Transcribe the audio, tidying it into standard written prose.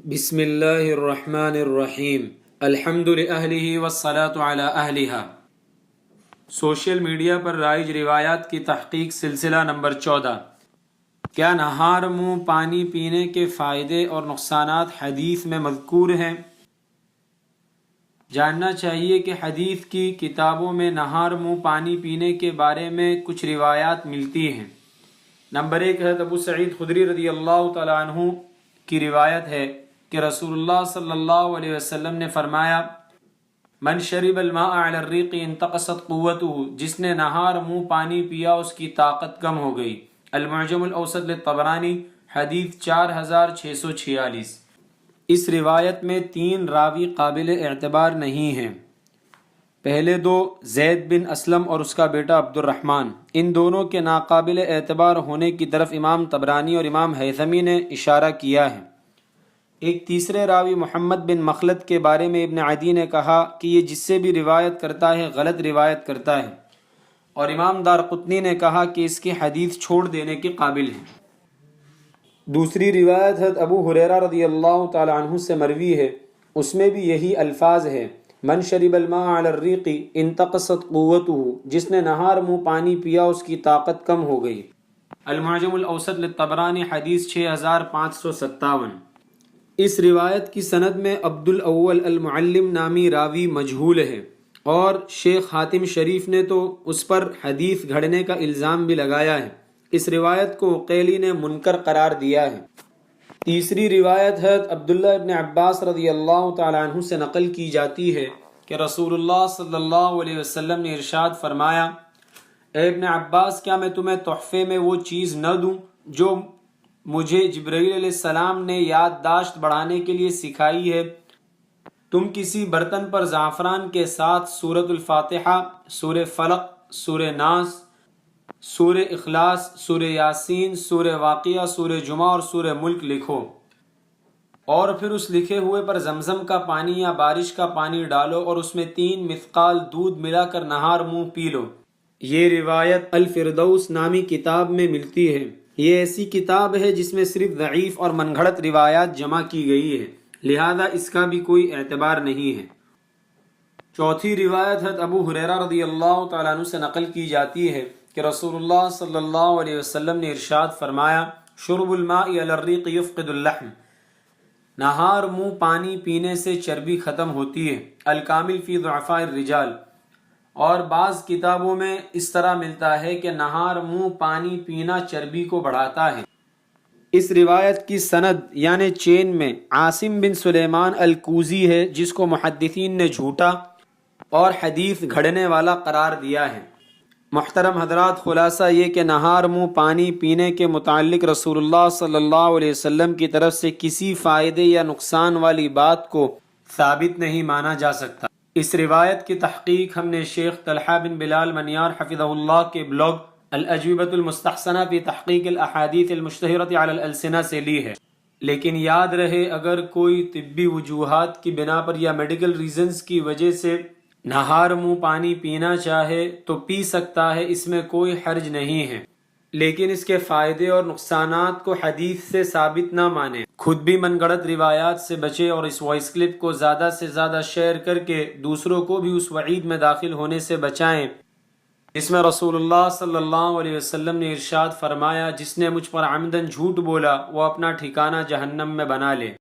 بسم اللہ الرحمن الرحیم الحمد لأہلہ والصلاة علی اہلہا۔ سوشل میڈیا پر رائج روایات کی تحقیق سلسلہ نمبر 14۔ کیا نہار منہ پانی پینے کے فائدے اور نقصانات حدیث میں مذکور ہیں؟ جاننا چاہیے کہ حدیث کی کتابوں میں نہار منہ پانی پینے کے بارے میں کچھ روایات ملتی ہیں۔ نمبر 1 حضرت ابو سعید خدری رضی اللہ تعالیٰ عنہ کی روایت ہے کہ رسول اللہ صلی اللہ علیہ وسلم نے فرمایا، من شرب الماء علی الریق انتقصت قوته، جس نے نہار منہ پانی پیا اس کی طاقت کم ہو گئی۔ المعجم الاوسط للطبرانی حدیث 4646۔ اس روایت میں 3 راوی قابل اعتبار نہیں ہیں۔ پہلے 2 زید بن اسلم اور اس کا بیٹا عبد الرحمن، ان دونوں کے ناقابل اعتبار ہونے کی طرف امام طبرانی اور امام ہیثمی نے اشارہ کیا ہے۔ ایک تیسرے راوی محمد بن مخلد کے بارے میں ابن عدی نے کہا کہ یہ جس سے بھی روایت کرتا ہے غلط روایت کرتا ہے، اور امام دارقطنی نے کہا کہ اس کی حدیث چھوڑ دینے کے قابل ہے۔ دوسری روایت حضرت ابو ہریرہ رضی اللہ تعالی عنہ سے مروی ہے، اس میں بھی یہی الفاظ ہے، من شرب الماء علی الریق انتقصت قوته، جس نے نہار منہ پانی پیا اس کی طاقت کم ہو گئی۔ المعجم الاوسط للطبرانی حدیث 6557۔ اس روایت کی سند میں عبد الاول المعلم نامی راوی مجہول ہے، اور شیخ حاتم شریف نے تو اس پر حدیث گھڑنے کا الزام بھی لگایا ہے۔ اس روایت کو عقیلی نے منکر قرار دیا ہے۔ تیسری روایت حضرت عبداللہ ابن عباس رضی اللہ تعالی عنہ سے نقل کی جاتی ہے کہ رسول اللہ صلی اللہ علیہ وسلم نے ارشاد فرمایا، اے ابن عباس، کیا میں تمہیں تحفے میں وہ چیز نہ دوں جو مجھے جبرائیل علیہ السلام نے یادداشت بڑھانے کے لیے سکھائی ہے؟ تم کسی برتن پر زعفران کے ساتھ سورۃ الفاتحہ، سورہ فلق، سورہ ناس، سورہ اخلاص، سورہ یاسین، سورہ واقعہ، سورہ جمعہ اور سورہ ملک لکھو، اور پھر اس لکھے ہوئے پر زمزم کا پانی یا بارش کا پانی ڈالو اور اس میں 3 مثقال دودھ ملا کر نہار منہ پی لو۔ یہ روایت الفردوس نامی کتاب میں ملتی ہے۔ یہ ایسی کتاب ہے جس میں صرف ضعیف اور من گھڑت روایات جمع کی گئی ہے، لہذا اس کا بھی کوئی اعتبار نہیں ہے۔ چوتھی روایت حضرت ابو ہریرہ رضی اللہ تعالیٰ عنہ سے نقل کی جاتی ہے کہ رسول اللہ صلی اللہ علیہ وسلم نے ارشاد فرمایا، شرب الماء علی الریق یفقد اللحم، نہار منہ پانی پینے سے چربی ختم ہوتی ہے۔ الکامل فی ضعفاء الرجال۔ اور بعض کتابوں میں اس طرح ملتا ہے کہ نہار منہ پانی پینا چربی کو بڑھاتا ہے۔ اس روایت کی سند یعنی چین میں عاصم بن سلیمان الکوزی ہے، جس کو محدثین نے جھوٹا اور حدیث گھڑنے والا قرار دیا ہے۔ محترم حضرات، خلاصہ یہ کہ نہار منہ پانی پینے کے متعلق رسول اللہ صلی اللہ علیہ وسلم کی طرف سے کسی فائدے یا نقصان والی بات کو ثابت نہیں مانا جا سکتا۔ اس روایت کی تحقیق ہم نے شیخ طلحہ بن بلال منیار حفظہ اللہ کے بلاگ الاجوبۃ المستحسنہ فی تحقیق الاحادیث المشتہرۃ علی الالسنہ سے لی ہے۔ لیکن یاد رہے، اگر کوئی طبی وجوہات کی بنا پر یا میڈیکل ریزنز کی وجہ سے نہار منہ پانی پینا چاہے تو پی سکتا ہے، اس میں کوئی حرج نہیں ہے، لیکن اس کے فائدے اور نقصانات کو حدیث سے ثابت نہ مانیں۔ خود بھی من گڑت روایات سے بچے اور اس وائس کلپ کو زیادہ سے زیادہ شیئر کر کے دوسروں کو بھی اس وعید میں داخل ہونے سے بچائیں جس میں رسول اللہ صلی اللہ علیہ وسلم نے ارشاد فرمایا، جس نے مجھ پر عمدن جھوٹ بولا وہ اپنا ٹھکانہ جہنم میں بنا لے۔